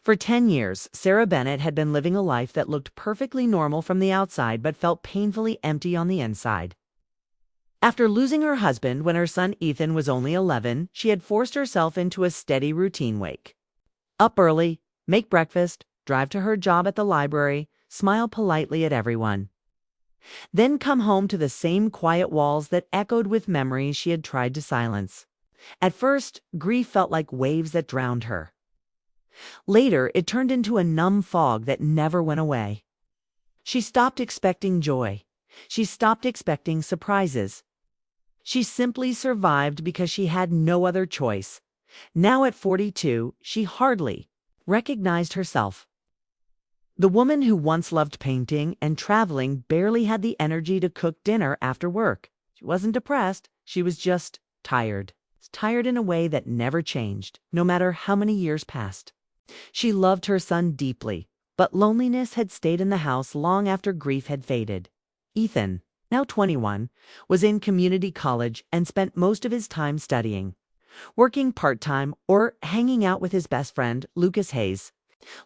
For 10 years, Sarah Bennett had been living a life that looked perfectly normal from the outside but felt painfully empty on the inside. After losing her husband when her son Ethan was only 11, she had forced herself into a steady routine wake. Up early, make breakfast, drive to her job at the library, smile politely at everyone. Then come home to the same quiet walls that echoed with memories she had tried to silence. At first, grief felt like waves that drowned her. Later, it turned into a numb fog that never went away. She stopped expecting joy. She stopped expecting surprises. She simply survived because she had no other choice. Now at 42, she hardly recognized herself. The woman who once loved painting and traveling barely had the energy to cook dinner after work. She wasn't depressed, she was just tired. Tired in a way that never changed, no matter how many years passed. She loved her son deeply, but loneliness had stayed in the house long after grief had faded. Ethan, now 21, was in community college and spent most of his time studying, working part-time, or hanging out with his best friend, Lucas Hayes.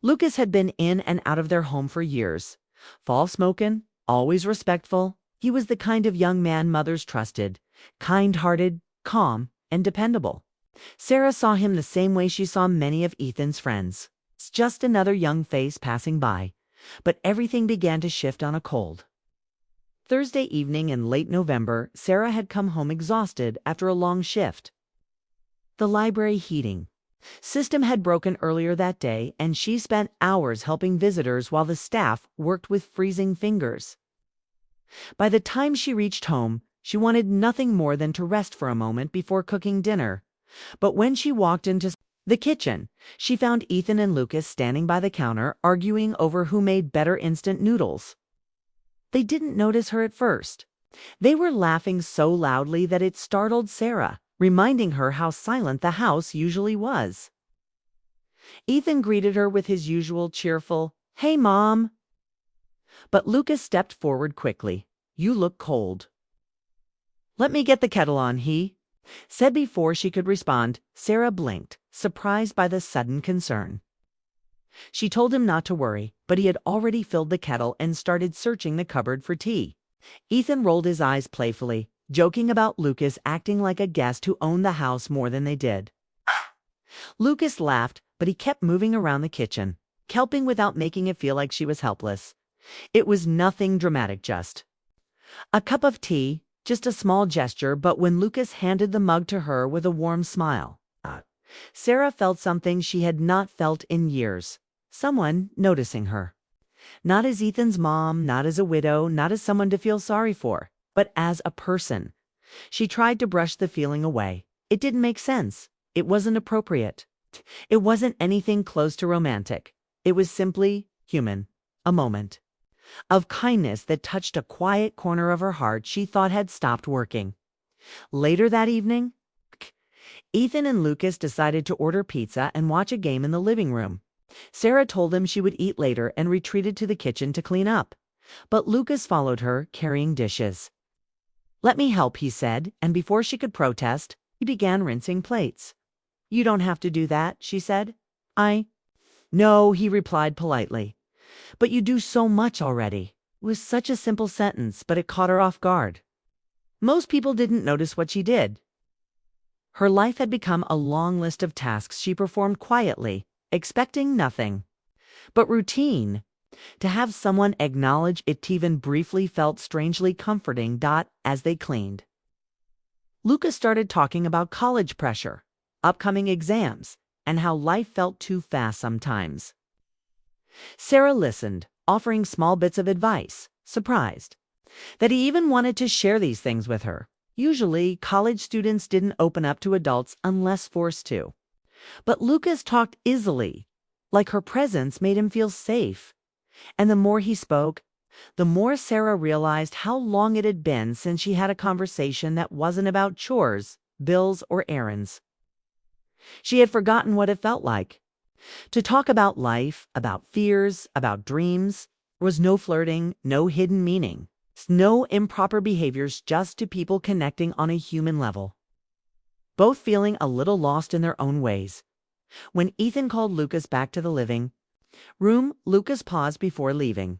Lucas had been in and out of their home for years. Fall-smokin', always respectful, he was the kind of young man mothers trusted, kind-hearted, calm, and dependable. Sarah saw him the same way she saw many of Ethan's friends. It's just another young face passing by. But everything began to shift on a cold. Thursday evening in late November, Sarah had come home exhausted after a long shift. The library heating system had broken earlier that day, and she spent hours helping visitors while the staff worked with freezing fingers. By the time she reached home, she wanted nothing more than to rest for a moment before cooking dinner. But when she walked into the kitchen, she found Ethan and Lucas standing by the counter arguing over who made better instant noodles. They didn't notice her at first. They were laughing so loudly that it startled Sarah, reminding her how silent the house usually was. Ethan greeted her with his usual cheerful, "Hey, Mom." But Lucas stepped forward quickly. "You look cold." "Let me get the kettle on," he said. Before she could respond, Sarah blinked, surprised by the sudden concern. She told him not to worry, but he had already filled the kettle and started searching the cupboard for tea. Ethan rolled his eyes playfully, joking about Lucas acting like a guest who owned the house more than they did. Lucas laughed, but he kept moving around the kitchen, helping without making it feel like she was helpless. It was nothing dramatic, just a cup of tea, just a small gesture, but when Lucas handed the mug to her with a warm smile, Sarah felt something she had not felt in years. Someone noticing her. Not as Ethan's mom, not as a widow, not as someone to feel sorry for, but as a person. She tried to brush the feeling away. It didn't make sense. It wasn't appropriate. It wasn't anything close to romantic. It was simply human. A moment of kindness that touched a quiet corner of her heart she thought had stopped working. Later that evening, Ethan and Lucas decided to order pizza and watch a game in the living room. Sarah told them she would eat later and retreated to the kitchen to clean up. But Lucas followed her, carrying dishes. "Let me help," he said, and before she could protest, he began rinsing plates. "You don't have to do that," she said. "No," he replied politely. "But you do so much already." It was such a simple sentence, but it caught her off guard. Most people didn't notice what she did. Her life had become a long list of tasks she performed quietly, expecting nothing. But routine, to have someone acknowledge it even briefly, felt strangely comforting. As they cleaned, Lucas started talking about college pressure, upcoming exams, and how life felt too fast sometimes. Sarah listened, offering small bits of advice, surprised that he even wanted to share these things with her. Usually, college students didn't open up to adults unless forced to. But Lucas talked easily, like her presence made him feel safe. And the more he spoke, the more Sarah realized how long it had been since she had a conversation that wasn't about chores, bills, or errands. She had forgotten what it felt like to talk about life, about fears, about dreams. There was no flirting, no hidden meaning, no improper behaviors, just two people connecting on a human level, both feeling a little lost in their own ways. When Ethan called Lucas back to the living room, Lucas paused before leaving.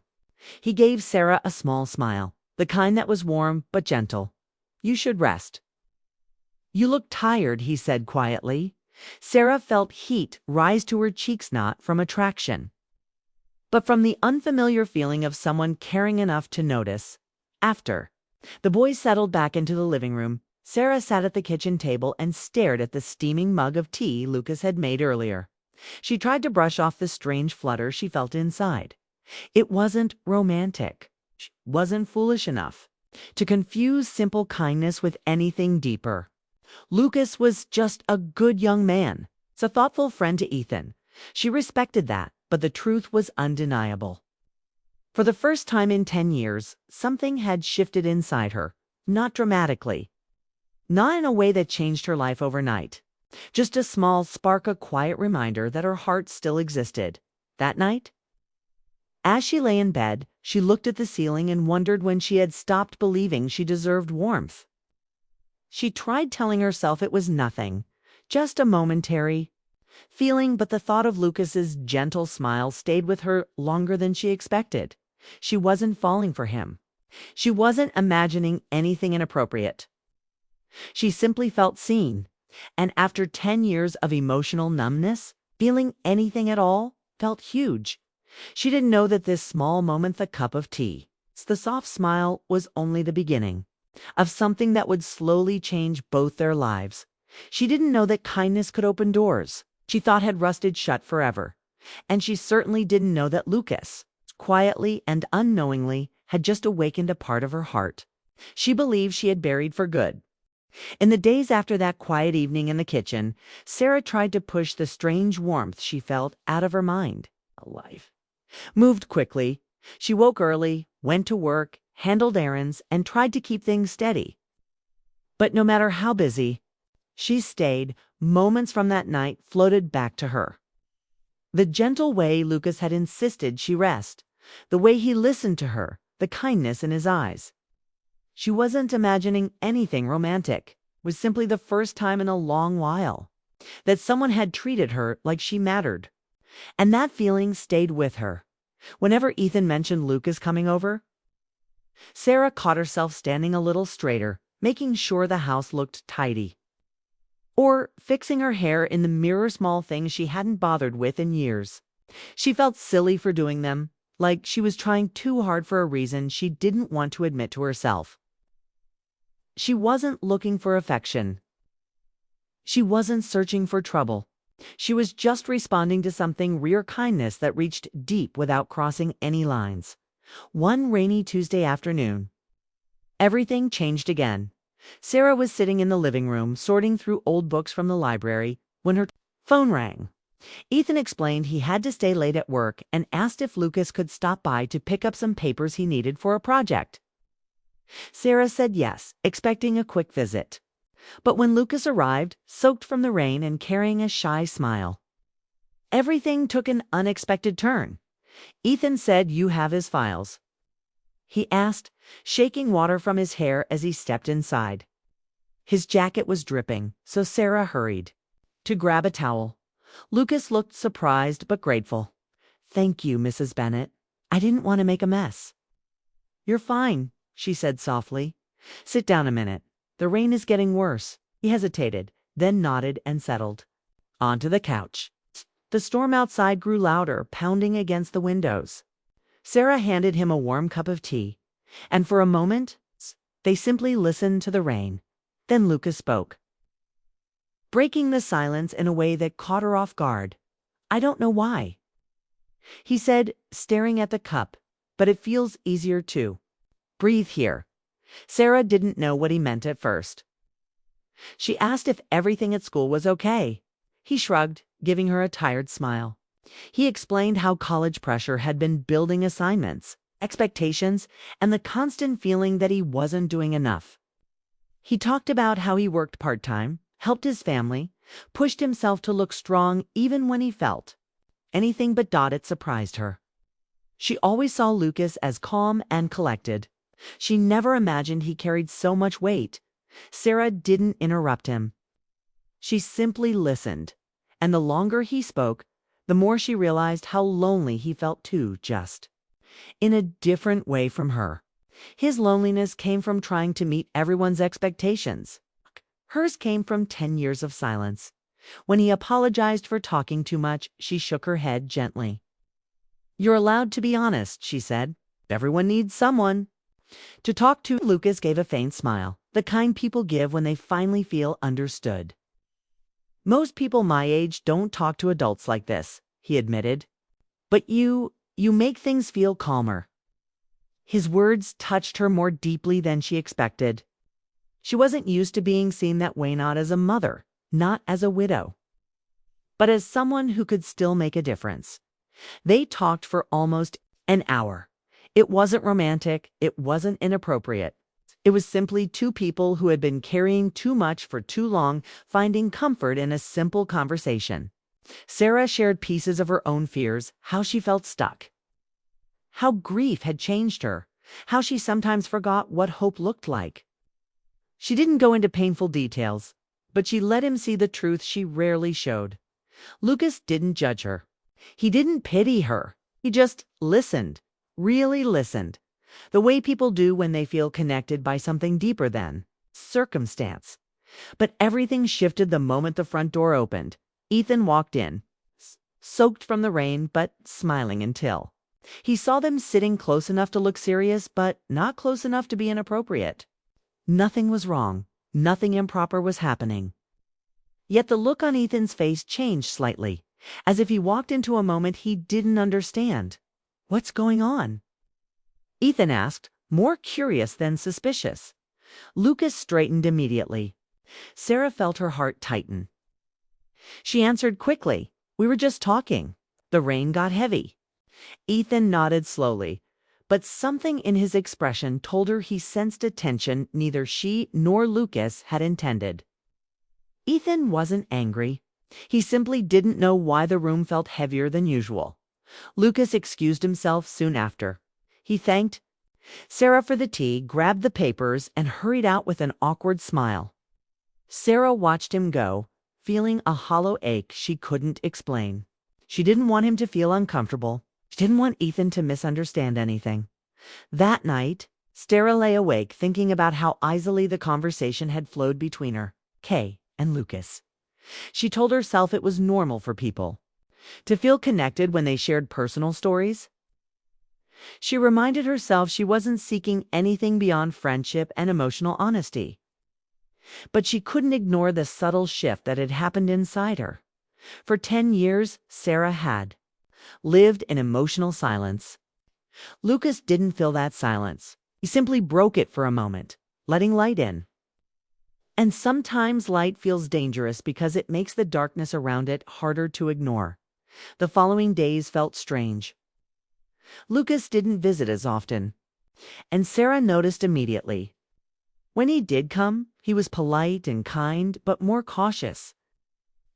He gave Sarah a small smile, the kind that was warm but gentle. "You should rest." "You look tired," he said quietly. Sarah felt heat rise to her cheeks, not from attraction, but from the unfamiliar feeling of someone caring enough to notice. After the boys settled back into the living room, Sarah sat at the kitchen table and stared at the steaming mug of tea Lucas had made earlier. She tried to brush off the strange flutter she felt inside. It wasn't romantic. She wasn't foolish enough to confuse simple kindness with anything deeper. Lucas was just a good young man, a thoughtful friend to Ethan. She respected that, but the truth was undeniable. For the first time in 10 years, something had shifted inside her, not dramatically, not in a way that changed her life overnight. Just a small spark, a quiet reminder that her heart still existed. That night, as she lay in bed, she looked at the ceiling and wondered when she had stopped believing she deserved warmth. She tried telling herself it was nothing, just a momentary feeling, but the thought of Lucas's gentle smile stayed with her longer than she expected. She wasn't falling for him. She wasn't imagining anything inappropriate. She simply felt seen, and after 10 years of emotional numbness, feeling anything at all felt huge. She didn't know that this small moment, the cup of tea, the soft smile, was only the beginning of something that would slowly change both their lives. She didn't know that kindness could open doors she thought had rusted shut forever. And she certainly didn't know that Lucas, quietly and unknowingly, had just awakened a part of her heart she believed she had buried for good. In the days after that quiet evening in the kitchen, Sarah tried to push the strange warmth she felt out of her mind. Life moved quickly. She woke early, went to work, handled errands, and tried to keep things steady. But no matter how busy she stayed, moments from that night floated back to her. The gentle way Lucas had insisted she rest, the way he listened to her, the kindness in his eyes. She wasn't imagining anything romantic. It was simply the first time in a long while that someone had treated her like she mattered. And that feeling stayed with her. Whenever Ethan mentioned Lucas coming over, Sarah caught herself standing a little straighter, making sure the house looked tidy, or fixing her hair in the mirror, small things she hadn't bothered with in years. She felt silly for doing them, like she was trying too hard for a reason she didn't want to admit to herself. She wasn't looking for affection. She wasn't searching for trouble. She was just responding to something, rare kindness that reached deep without crossing any lines. One rainy Tuesday afternoon, everything changed again. Sarah was sitting in the living room, sorting through old books from the library, when her phone rang. Ethan explained he had to stay late at work and asked if Lucas could stop by to pick up some papers he needed for a project. Sarah said yes, expecting a quick visit. But when Lucas arrived, soaked from the rain and carrying a shy smile, everything took an unexpected turn. "Ethan said you have his files?" he asked, shaking water from his hair as he stepped inside. His jacket was dripping, so Sarah hurried to grab a towel. Lucas looked surprised but grateful. "Thank you, Mrs. Bennet. I didn't want to make a mess." "You're fine," she said softly. "Sit down a minute. The rain is getting worse." He hesitated, then nodded and settled onto the couch. The storm outside grew louder, pounding against the windows. Sarah handed him a warm cup of tea, and for a moment, they simply listened to the rain. Then Lucas spoke, breaking the silence in a way that caught her off guard. "I don't know why," he said, staring at the cup, "but it feels easier to breathe here." Sarah didn't know what he meant at first. She asked if everything at school was okay. He shrugged, giving her a tired smile. He explained how college pressure had been building, assignments, expectations, and the constant feeling that he wasn't doing enough. He talked about how he worked part-time, helped his family, pushed himself to look strong even when he felt anything but. It surprised her. She always saw Lucas as calm and collected. She never imagined he carried so much weight. Sarah didn't interrupt him. She simply listened, And the longer he spoke, the more she realized how lonely he felt too, just in a different way from her. His loneliness came from trying to meet everyone's expectations. Hers came from 10 years of silence. When he apologized for talking too much, she shook her head gently. "You're allowed to be honest," she said. "Everyone needs someone to talk to." Lucas gave a faint smile, the kind people give when they finally feel understood. "Most people my age don't talk to adults like this," he admitted. "But you make things feel calmer." His words touched her more deeply than she expected. She wasn't used to being seen that way, not as a mother, not as a widow, but as someone who could still make a difference. They talked for almost an hour. It wasn't romantic, it wasn't inappropriate. It was simply two people who had been carrying too much for too long, finding comfort in a simple conversation. Sarah shared pieces of her own fears, how she felt stuck, how grief had changed her, how she sometimes forgot what hope looked like. She didn't go into painful details, but she let him see the truth she rarely showed. Lucas didn't judge her. He didn't pity her. He just listened, really listened, the way people do when they feel connected by something deeper than circumstance. But everything shifted the moment the front door opened. Ethan walked in, soaked from the rain, but smiling until he saw them sitting close enough to look serious, but not close enough to be inappropriate. Nothing was wrong. Nothing improper was happening. Yet the look on Ethan's face changed slightly, as if he walked into a moment he didn't understand. "What's going on?" Ethan asked, more curious than suspicious. Lucas straightened immediately. Sarah felt her heart tighten. She answered quickly, "We were just talking." The rain got heavy. Ethan nodded slowly, but something in his expression told her he sensed a tension neither she nor Lucas had intended. Ethan wasn't angry. He simply didn't know why the room felt heavier than usual. Lucas excused himself soon after. He thanked Sarah for the tea, grabbed the papers, and hurried out with an awkward smile. Sarah watched him go, feeling a hollow ache she couldn't explain. She didn't want him to feel uncomfortable. She didn't want Ethan to misunderstand anything. That night, Sarah lay awake thinking about how easily the conversation had flowed between her, Kay, and Lucas. She told herself it was normal for people to feel connected when they shared personal stories. She reminded herself she wasn't seeking anything beyond friendship and emotional honesty. But she couldn't ignore the subtle shift that had happened inside her. For 10 years, Sarah had lived in emotional silence. Lucas didn't fill that silence. He simply broke it for a moment, letting light in. And sometimes light feels dangerous because it makes the darkness around it harder to ignore. The following days felt strange. Lucas didn't visit as often, and Sarah noticed immediately. When he did come, he was polite and kind, but more cautious.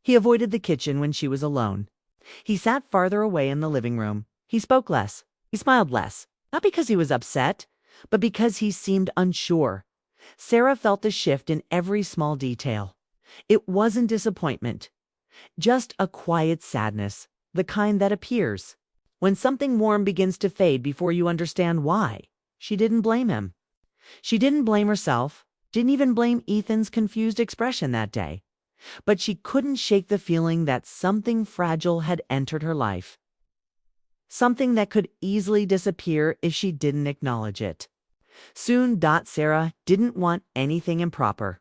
He avoided the kitchen when she was alone. He sat farther away in the living room. He spoke less. He smiled less, not because he was upset, but because he seemed unsure. Sarah felt the shift in every small detail. It wasn't disappointment, just a quiet sadness, the kind that appears when something warm begins to fade before you understand why. She didn't blame him. She didn't blame herself, didn't even blame Ethan's confused expression that day. But she couldn't shake the feeling that something fragile had entered her life. Something that could easily disappear if she didn't acknowledge it. Soon, Sarah didn't want anything improper.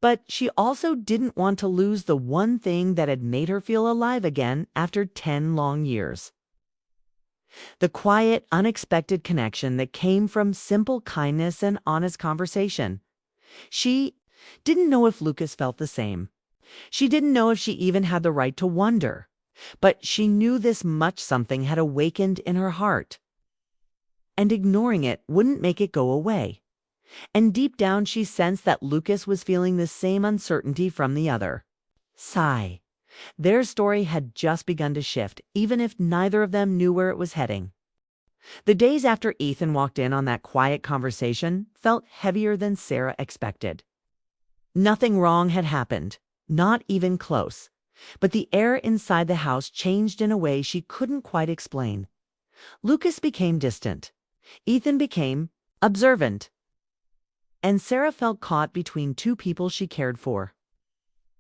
But she also didn't want to lose the one thing that had made her feel alive again after 10 long years. The quiet, unexpected connection that came from simple kindness and honest conversation. She didn't know if Lucas felt the same. She didn't know if she even had the right to wonder. But she knew this much: something had awakened in her heart. And ignoring it wouldn't make it go away. And deep down she sensed that Lucas was feeling the same uncertainty from the other. Sigh. Their story had just begun to shift, even if neither of them knew where it was heading. The days after Ethan walked in on that quiet conversation felt heavier than Sarah expected. Nothing wrong had happened, not even close. But the air inside the house changed in a way she couldn't quite explain. Lucas became distant. Ethan became observant. And Sarah felt caught between two people she cared for,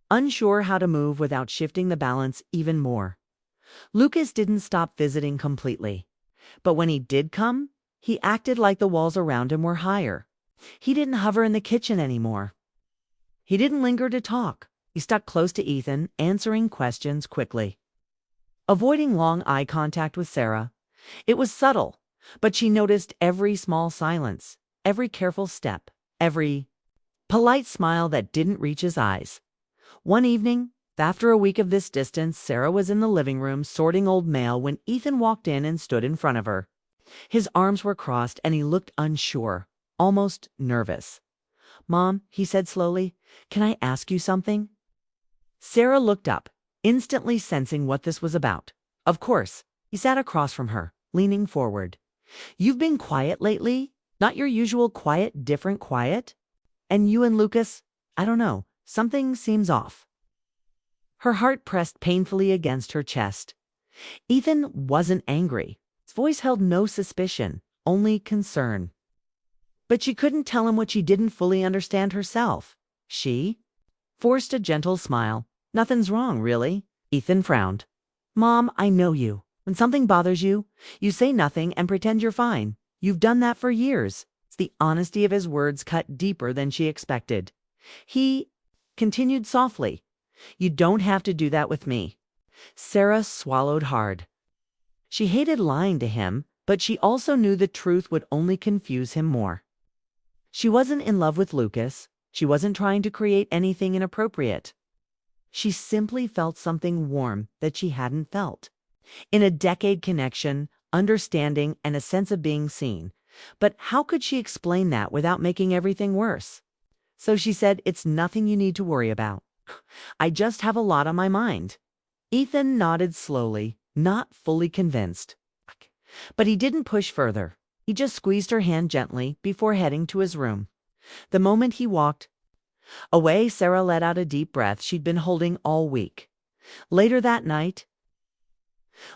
unsure how to move without shifting the balance even more. Lucas didn't stop visiting completely. But when he did come, he acted like the walls around him were higher. He didn't hover in the kitchen anymore. He didn't linger to talk. He stuck close to Ethan, answering questions quickly, avoiding long eye contact with Sarah. It was subtle, but she noticed every small silence, every careful step, every polite smile that didn't reach his eyes. One evening, after a week of this distance, Sarah was in the living room sorting old mail when Ethan walked in and stood in front of her. His arms were crossed and he looked unsure, almost nervous. "Mom," he said slowly, "can I ask you something?" Sarah looked up, instantly sensing what this was about. Of course. He sat across from her, leaning forward. "You've been quiet lately? Not your usual quiet, different quiet? And you and Lucas, I don't know, something seems off." Her heart pressed painfully against her chest. Ethan wasn't angry. His voice held no suspicion, only concern. But she couldn't tell him what she didn't fully understand herself. She forced a gentle smile. "Nothing's wrong, really." Ethan frowned. "Mom, I know you. When something bothers you, you say nothing and pretend you're fine. You've done that for years." The honesty of his words cut deeper than she expected. He continued softly, "You don't have to do that with me." Sarah swallowed hard. She hated lying to him, but she also knew the truth would only confuse him more. She wasn't in love with Lucas. She wasn't trying to create anything inappropriate. She simply felt something warm that she hadn't felt. In a decade connection, understanding, and a sense of being seen. But how could she explain that without making everything worse? So she said, "It's nothing you need to worry about. I just have a lot on my mind." Ethan nodded slowly, not fully convinced. But he didn't push further. He just squeezed her hand gently before heading to his room. The moment he walked away, Sarah let out a deep breath she'd been holding all week. Later that night,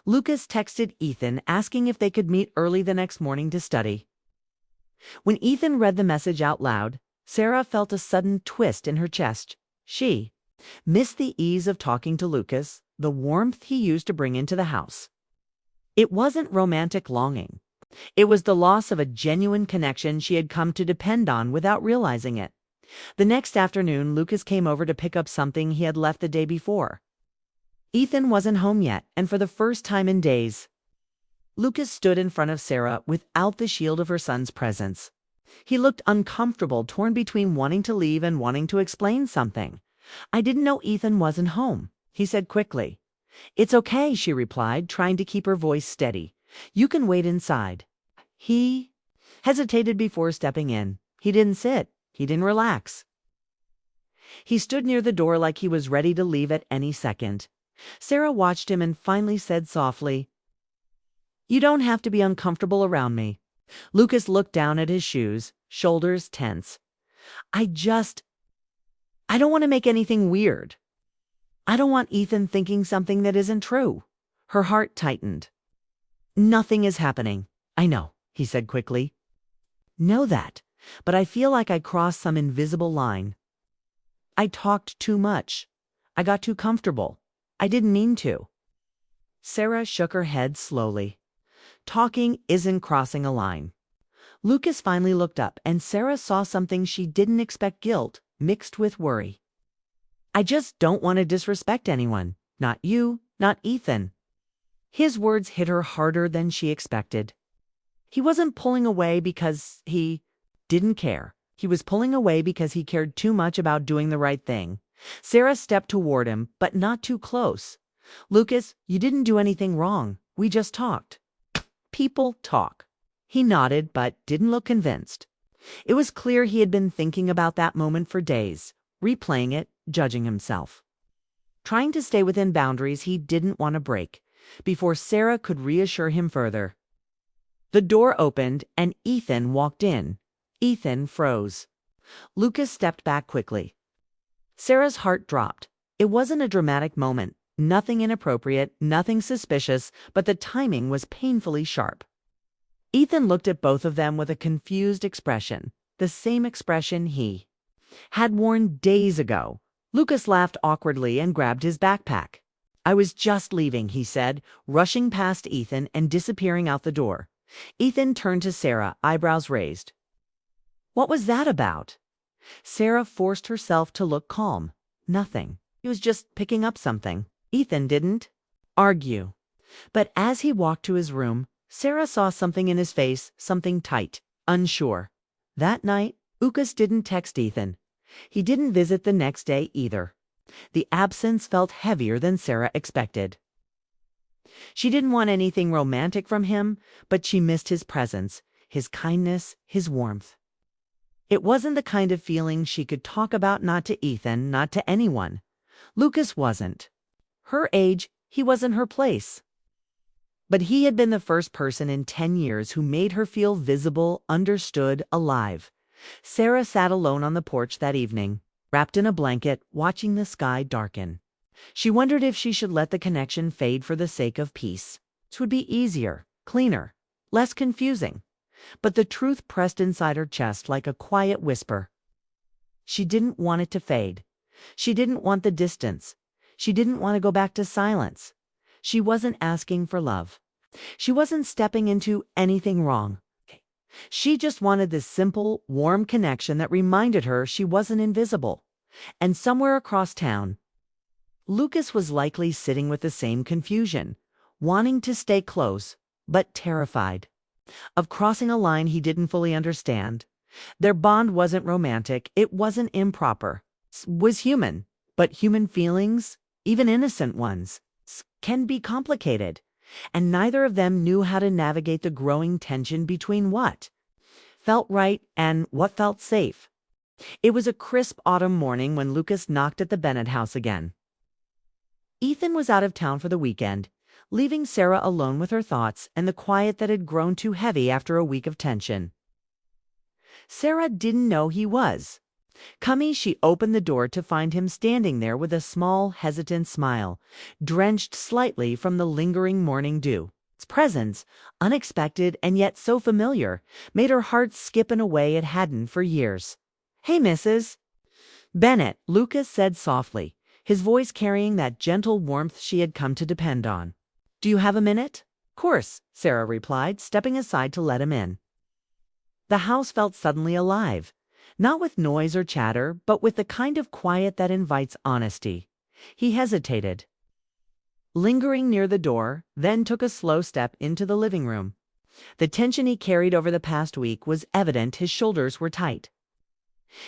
Lucas texted Ethan asking if they could meet early the next morning to study. When Ethan read the message out loud, Sarah felt a sudden twist in her chest. She missed the ease of talking to Lucas, the warmth he used to bring into the house. It wasn't romantic longing. It was the loss of a genuine connection she had come to depend on without realizing it. The next afternoon, Lucas came over to pick up something he had left the day before. Ethan wasn't home yet, and for the first time in days, Lucas stood in front of Sarah without the shield of her son's presence. He looked uncomfortable, torn between wanting to leave and wanting to explain something. "I didn't know Ethan wasn't home," he said quickly. "It's okay," she replied, trying to keep her voice steady. "You can wait inside." He hesitated before stepping in. He didn't sit. He didn't relax. He stood near the door like he was ready to leave at any second. Sarah watched him and finally said softly, "You don't have to be uncomfortable around me." Lucas looked down at his shoes, shoulders tense. I don't want to make anything weird. I don't want Ethan thinking something that isn't true." Her heart tightened. "Nothing is happening. I know," he said quickly. "Know that, but I feel like I crossed some invisible line. I talked too much. I got too comfortable. I didn't mean to." Sarah shook her head slowly. "Talking isn't crossing a line." Lucas finally looked up, and Sarah saw something she didn't expect: guilt mixed with worry. "I just don't want to disrespect anyone. Not you, not Ethan." His words hit her harder than she expected. He wasn't pulling away because he didn't care. He was pulling away because he cared too much about doing the right thing. Sarah stepped toward him, but not too close. "Lucas, you didn't do anything wrong. We just talked." "People talk." He nodded, but didn't look convinced. It was clear he had been thinking about that moment for days, replaying it, judging himself, trying to stay within boundaries he didn't want to break, before Sarah could reassure him further. The door opened, and Ethan walked in. Ethan froze. Lucas stepped back quickly. Sarah's heart dropped. It wasn't a dramatic moment, nothing inappropriate, nothing suspicious, but the timing was painfully sharp. Ethan looked at both of them with a confused expression, the same expression he had worn days ago. Lucas laughed awkwardly and grabbed his backpack. "I was just leaving," he said, rushing past Ethan and disappearing out the door. Ethan turned to Sarah, eyebrows raised. "What was that about?" Sarah forced herself to look calm. "Nothing. He was just picking up something." Ethan didn't argue. But as he walked to his room, Sarah saw something in his face, something tight, unsure. That night, Lucas didn't text Ethan. He didn't visit the next day either. The absence felt heavier than Sarah expected. She didn't want anything romantic from him, but she missed his presence, his kindness, his warmth. It wasn't the kind of feeling she could talk about, not to Ethan, not to anyone. Lucas wasn't. Her age, he wasn't her place. But he had been the first person in 10 years who made her feel visible, understood, alive. Sarah sat alone on the porch that evening, wrapped in a blanket, watching the sky darken. She wondered if she should let the connection fade for the sake of peace. It would be easier, cleaner, less confusing. But the truth pressed inside her chest like a quiet whisper. She didn't want it to fade. She didn't want the distance. She didn't want to go back to silence. She wasn't asking for love. She wasn't stepping into anything wrong. She just wanted this simple, warm connection that reminded her she wasn't invisible. And somewhere across town, Lucas was likely sitting with the same confusion, wanting to stay close, but terrified of crossing a line he didn't fully understand. Their bond wasn't romantic, it wasn't improper. It was human, but human feelings, even innocent ones, can be complicated. And neither of them knew how to navigate the growing tension between what felt right and what felt safe. It was a crisp autumn morning when Lucas knocked at the Bennett house again. Ethan was out of town for the weekend, leaving Sarah alone with her thoughts and the quiet that had grown too heavy after a week of tension. Sarah didn't know he was. Coming, she opened the door to find him standing there with a small, hesitant smile, drenched slightly from the lingering morning dew. His presence, unexpected and yet so familiar, made her heart skip in a way it hadn't for years. "Hey, Mrs. Bennett," Lucas said softly, his voice carrying that gentle warmth she had come to depend on. "Do you have a minute?" "Course," Sarah replied, stepping aside to let him in. The house felt suddenly alive. Not with noise or chatter, but with the kind of quiet that invites honesty. He hesitated, lingering near the door, then took a slow step into the living room. The tension he carried over the past week was evident. His shoulders were tight.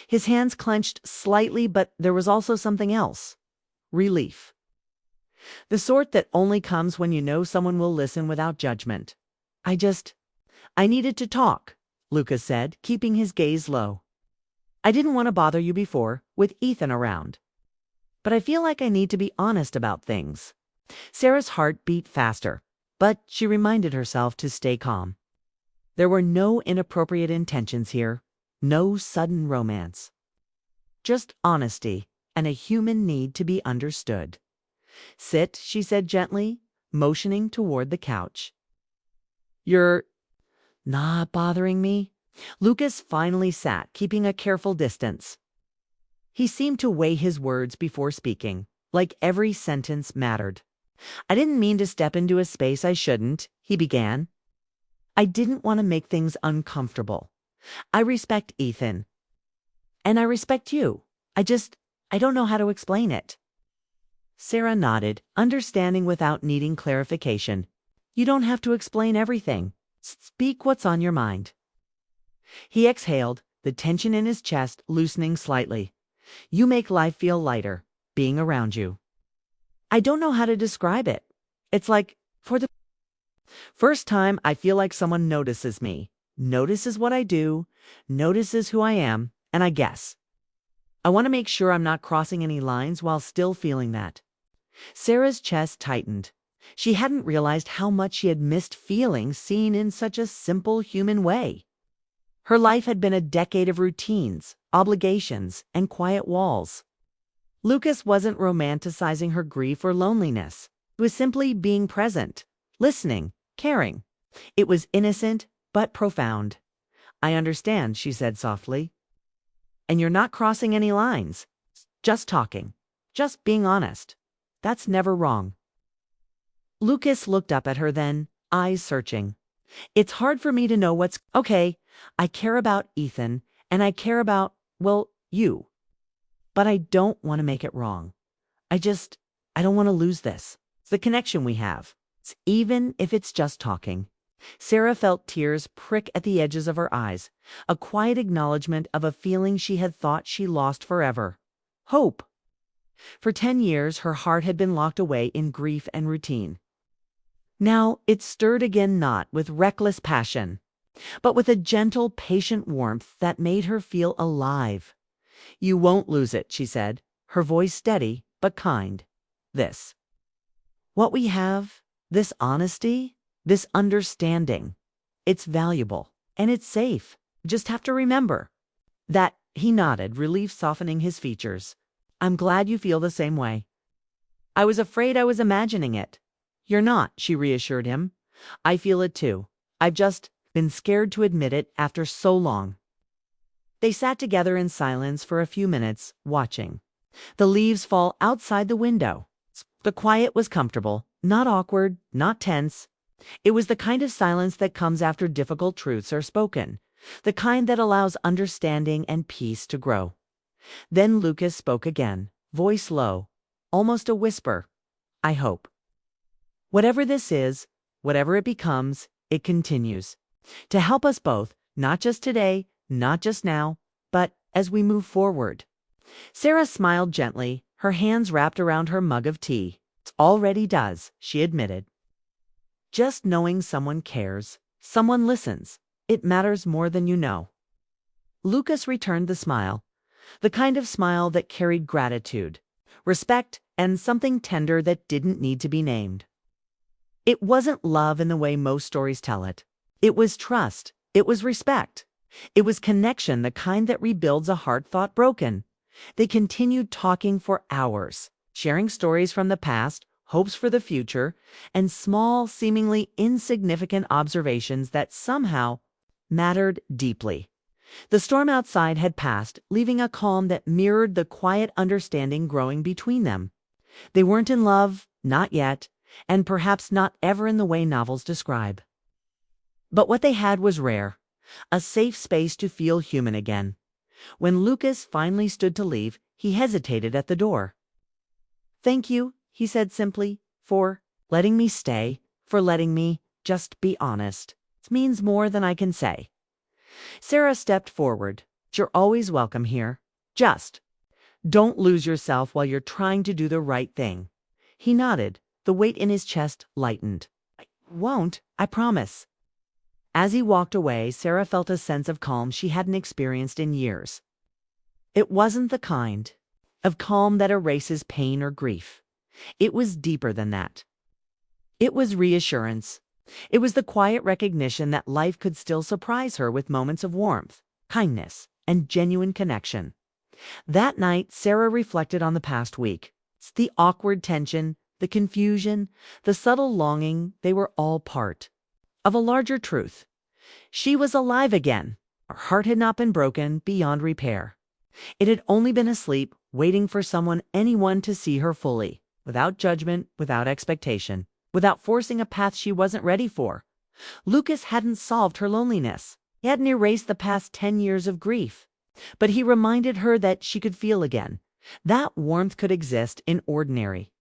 His hands clenched slightly, but there was also something else. Relief. The sort that only comes when you know someone will listen without judgment. I needed to talk," Lucas said, keeping his gaze low. "I didn't want to bother you before, with Ethan around. But I feel like I need to be honest about things." Sarah's heart beat faster, but she reminded herself to stay calm. There were no inappropriate intentions here, no sudden romance. Just honesty and a human need to be understood. "Sit," she said gently, motioning toward the couch. "You're not bothering me?" Lucas finally sat, keeping a careful distance. He seemed to weigh his words before speaking, like every sentence mattered. "I didn't mean to step into a space I shouldn't," he began. "I didn't want to make things uncomfortable. I respect Ethan. And I respect you. I don't know how to explain it." Sarah nodded, understanding without needing clarification. "You don't have to explain everything. Speak what's on your mind." He exhaled, the tension in his chest loosening slightly. "You make life feel lighter, being around you. I don't know how to describe it. It's like, for the first time, I feel like someone notices me, notices what I do, notices who I am, and I guess I want to make sure I'm not crossing any lines while still feeling that." Sarah's chest tightened. She hadn't realized how much she had missed feeling seen in such a simple human way. Her life had been a decade of routines, obligations, and quiet walls. Lucas wasn't romanticizing her grief or loneliness. He was simply being present, listening, caring. It was innocent, but profound. "I understand," she said softly. "And you're not crossing any lines. Just talking. Just being honest. That's never wrong." Lucas looked up at her then, eyes searching. "It's hard for me to know what's okay. I care about Ethan, and I care about, well, you. But I don't want to make it wrong. I don't want to lose this. It's the connection we have. Even if it's just talking." Sarah felt tears prick at the edges of her eyes, a quiet acknowledgement of a feeling she had thought she lost forever. Hope. For 10 years, her heart had been locked away in grief and routine. Now it stirred again, not with reckless passion, but with a gentle, patient warmth that made her feel alive. "You won't lose it," she said, her voice steady but kind. What we have, this honesty, this understanding, it's valuable and it's safe. Just have to remember that." He nodded, relief softening his features. "I'm glad you feel the same way. I was afraid I was imagining it." "You're not," she reassured him. "I feel it too. I've just been scared to admit it after so long." They sat together in silence for a few minutes, watching the leaves fall outside the window. The quiet was comfortable, not awkward, not tense. It was the kind of silence that comes after difficult truths are spoken, the kind that allows understanding and peace to grow. Then Lucas spoke again, voice low, almost a whisper. "I hope. Whatever this is, whatever it becomes, it continues to help us both, not just today, not just now, but as we move forward." Sarah smiled gently, her hands wrapped around her mug of tea. "It already does," she admitted. "Just knowing someone cares, someone listens, it matters more than you know." Lucas returned the smile, the kind of smile that carried gratitude, respect, and something tender that didn't need to be named. It wasn't love in the way most stories tell it. It was trust. It was respect. It was connection, the kind that rebuilds a heart thought broken. They continued talking for hours, sharing stories from the past, hopes for the future, and small, seemingly insignificant observations that somehow mattered deeply. The storm outside had passed, leaving a calm that mirrored the quiet understanding growing between them. They weren't in love, not yet, and perhaps not ever in the way novels describe. But what they had was rare, a safe space to feel human again. When Lucas finally stood to leave, he hesitated at the door. "Thank you," he said simply, "for letting me stay, for letting me just be honest. It means more than I can say." Sarah stepped forward. "You're always welcome here. Just don't lose yourself while you're trying to do the right thing." He nodded, the weight in his chest lightened. "I won't, I promise." As he walked away, Sarah felt a sense of calm she hadn't experienced in years. It wasn't the kind of calm that erases pain or grief. It was deeper than that. It was reassurance. It was the quiet recognition that life could still surprise her with moments of warmth, kindness, and genuine connection. That night, Sarah reflected on the past week. The awkward tension, the confusion, the subtle longing, they were all part of a larger truth. She was alive again. Her heart had not been broken beyond repair. It had only been asleep, waiting for anyone to see her fully, without judgment, without expectation, without forcing a path she wasn't ready for. Lucas hadn't solved her loneliness. He hadn't erased the past 10 years of grief. But he reminded her that she could feel again. That warmth could exist in ordinary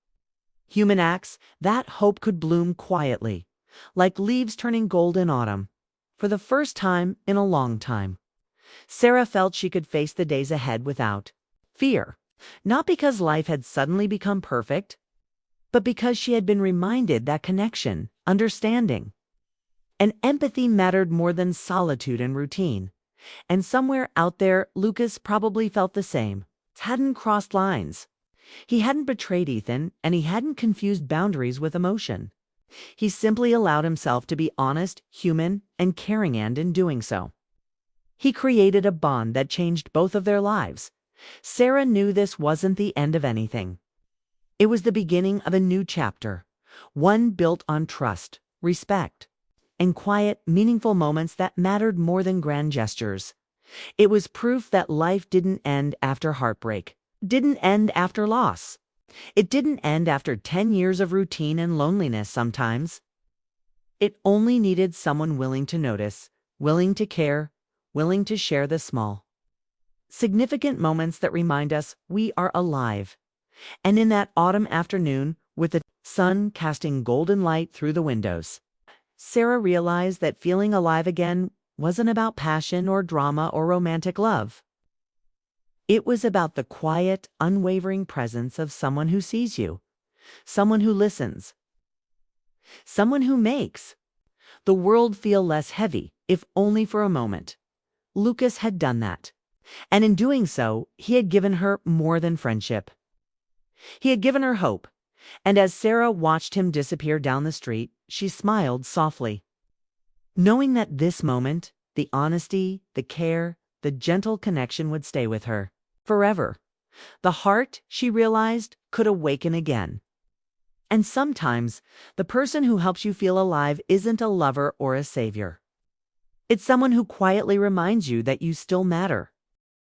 human acts. That hope could bloom quietly, like leaves turning gold in autumn. For the first time in a long time, Sarah felt she could face the days ahead without fear. Not because life had suddenly become perfect, but because she had been reminded that connection, understanding, and empathy mattered more than solitude and routine. And somewhere out there, Lucas probably felt the same. Hadn't crossed lines. He hadn't betrayed Ethan, and he hadn't confused boundaries with emotion. He simply allowed himself to be honest, human, and caring, and in doing so, he created a bond that changed both of their lives. Sarah knew this wasn't the end of anything. It was the beginning of a new chapter, one built on trust, respect, and quiet, meaningful moments that mattered more than grand gestures. It was proof that life didn't end after heartbreak, didn't end after loss. It didn't end after 10 years of routine and loneliness sometimes. It only needed someone willing to notice, willing to care, willing to share the small, significant moments that remind us we are alive. And in that autumn afternoon, with the sun casting golden light through the windows, Sarah realized that feeling alive again wasn't about passion or drama or romantic love. It was about the quiet, unwavering presence of someone who sees you, someone who listens, someone who makes the world feel less heavy, if only for a moment. Lucas had done that, and in doing so, he had given her more than friendship. He had given her hope, and as Sarah watched him disappear down the street, she smiled softly, knowing that this moment, the honesty, the care, the gentle connection would stay with her forever. The heart, she realized, could awaken again. And sometimes, the person who helps you feel alive isn't a lover or a savior. It's someone who quietly reminds you that you still matter,